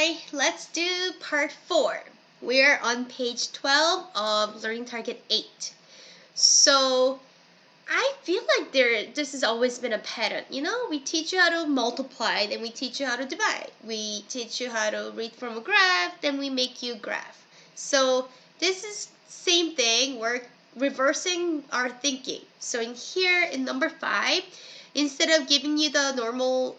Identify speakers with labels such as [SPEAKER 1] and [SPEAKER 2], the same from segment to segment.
[SPEAKER 1] Hi, let's do part 4. We're on page 12 of Learning Target 8. So I feel like this has always been a pattern. We teach you how to multiply, then we teach you how to divide. We teach you how to read from a graph, then we make you graph. So this is same thing. We're reversing our thinking. So in here, in number 5, instead of giving you the normal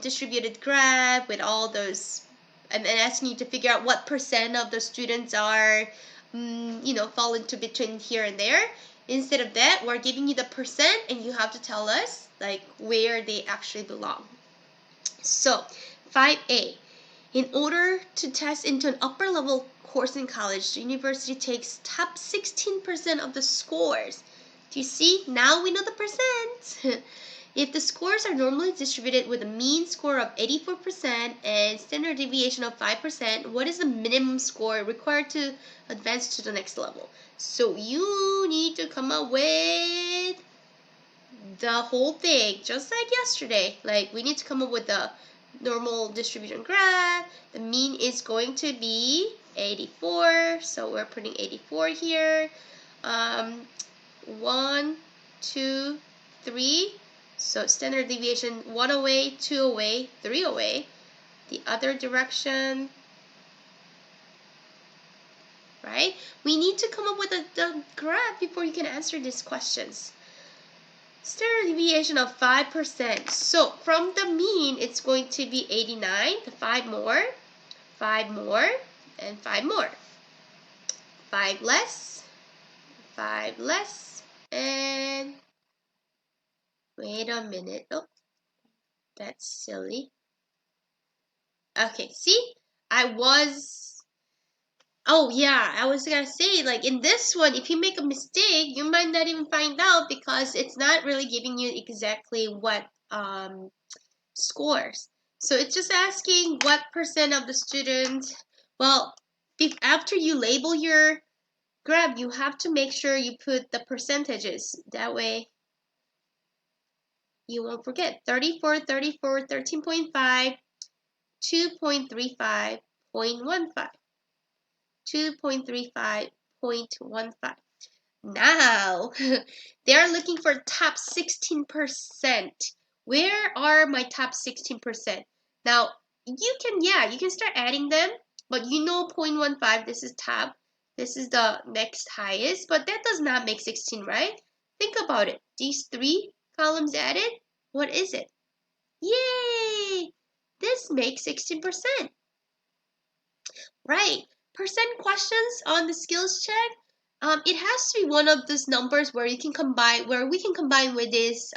[SPEAKER 1] distributed graph with all those and asking you to figure out what percent of the students are fall into between here and there, instead of that, we're giving you the percent and you have to tell us like where they actually belong. So 5A, in order to test into an upper level course in college, the university takes top 16% of the scores. Do you see? Now we know the percent. If the scores are normally distributed with a mean score of 84% and standard deviation of 5%, what is the minimum score required to advance to the next level? So you need to come up with the whole thing, just like yesterday. Like, we need to come up with the normal distribution graph. The mean is going to be 84, so we're putting 84 here. 1, 2, 3. So standard deviation 1 away, 2 away, 3 away. The other direction, right? We need to come up with the graph before you can answer these questions. Standard deviation of 5%. So from the mean, it's going to be 89. 5 more, 5 more, and 5 more. 5 less, 5 less, and wait a minute. Oh, that's silly. Okay, see? Oh yeah, I was gonna say, like in this one, if you make a mistake, you might not even find out because it's not really giving you exactly what scores. So it's just asking what percent of the students. Well, after you label your graph, you have to make sure you put the percentages. That way you won't forget. 34, 34, 13.5, 2.35, 0.15. 2.35.15. Now, they are looking for top 16%. Where are my top 16%? Now, you can start adding them, but 0.15, this is top. This is the next highest, but that does not make 16, right? Think about it. These 3 columns added, what is it? Yay! This makes 16%. Right. Percent questions on the skills check. It has to be one of those numbers where we can combine with these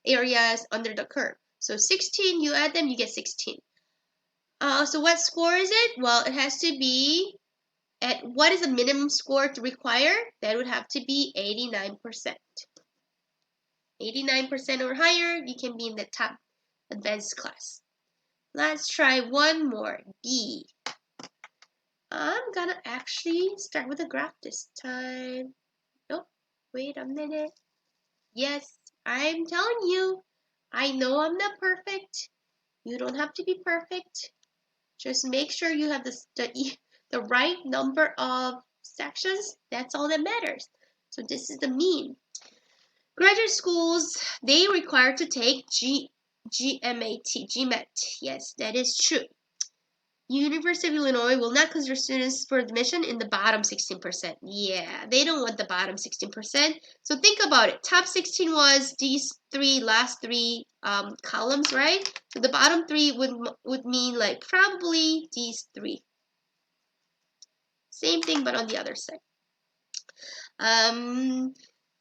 [SPEAKER 1] areas under the curve. So 16, you add them, you get 16. So what score is it? Well, it has to be at what is the minimum score to require? That would have to be 89%. 89% or higher, you can be in the top advanced class. Let's try one more. B. I'm gonna actually start with a graph this time. Oh, wait a minute. Yes, I'm telling you, I know I'm not perfect. You don't have to be perfect. Just make sure you have the right number of sections. That's all that matters. So this is the mean. Graduate schools, they require to take GMAT. Yes, that is true. University of Illinois will not consider students for admission in the bottom 16%. Yeah, they don't want the bottom 16%. So think about it. Top 16 was these last three columns, right? So the bottom 3 would mean like probably these 3. Same thing, but on the other side.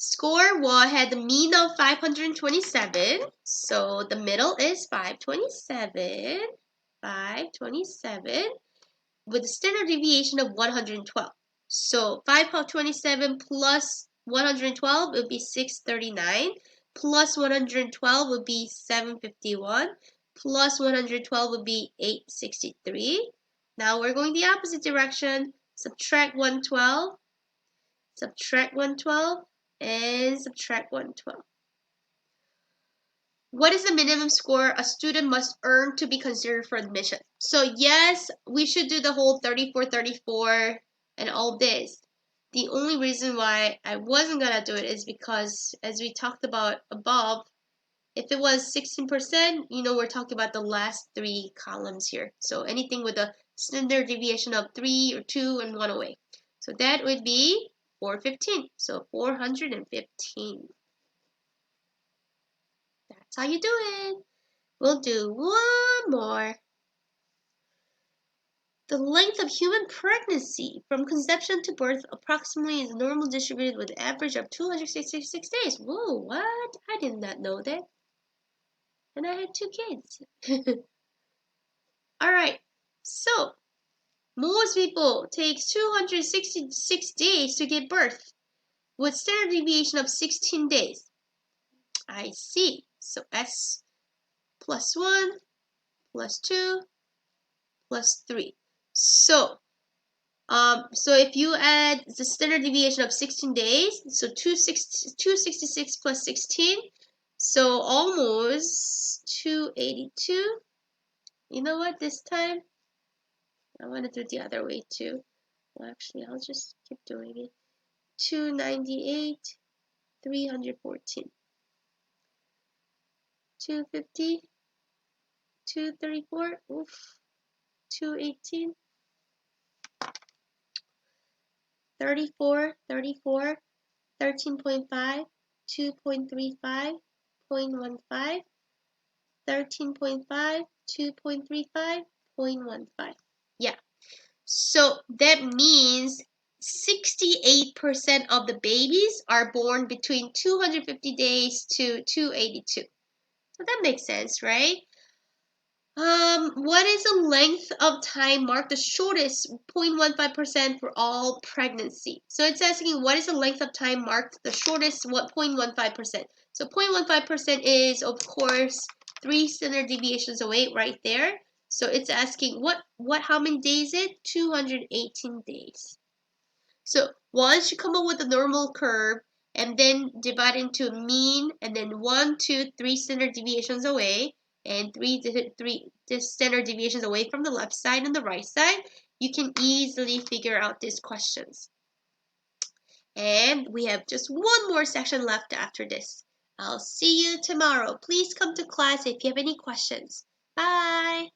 [SPEAKER 1] Score had the mean of 527. So the middle is 527. 527. With a standard deviation of 112. So 527 plus 112 would be 639, plus 112 would be 751, plus 112 would be 863. Now we're going the opposite direction. Subtract 112, subtract 112, and subtract 112. What is the minimum score a student must earn to be considered for admission? So yes, we should do the whole 34 and all this. The only reason why I wasn't gonna do it is because, as we talked about above, if it was 16%, we're talking about the last three columns here. So anything with a standard deviation of 3 or 2 and 1 away. So that would be 415. So 415. That's how you do it. We'll do one more. The length of human pregnancy from conception to birth approximately is normal distributed with an average of 266 days. Whoa, what? I did not know that. And I had 2 kids. Alright, so most people take 266 days to give birth with standard deviation of 16 days. I see. So S plus 1 plus 2 plus 3. So if you add the standard deviation of 16 days, so 266 plus 16, so almost 282. You know what, this time, I want to do it the other way too. Well, actually, I'll just keep doing it. 298, 314, 250, 234, oof, 218, 34, 34, 13.5, 2.35, 0.15, 13.5, 2.35, 0.15. Yeah. So that means 68% of the babies are born between 250 days to 282. So that makes sense, right? What is the length of time marked the shortest 0.15% for all pregnancy? So it's asking what is the length of time marked the shortest 0.15%. So 0.15% is, of course, 3 standard deviations away right there. So it's asking how many days is it? 218 days. So once you come up with a normal curve and then divide into mean and then 1, 2, 3 standard deviations away and three standard deviations away from the left side and the right side, you can easily figure out these questions. And we have just one more section left after this. I'll see you tomorrow. Please come to class if you have any questions. Bye!